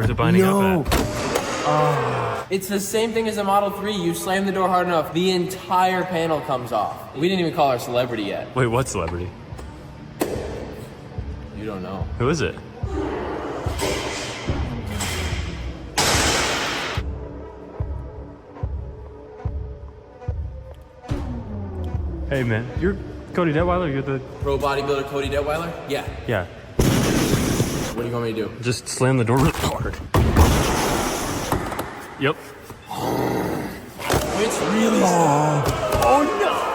Where's it binding up at? Oh. It's the same thing as a Model 3. You slam the door hard enough, the entire panel comes off. We didn't even call our celebrity yet. Wait, what celebrity? You don't know. Who is it? Hey man, you're Cody Deadweiler? You're the... Pro bodybuilder Cody Deadweiler? Yeah. Yeah. What do you want me to do? Just slam the door really hard. Yep. It's really... Oh no!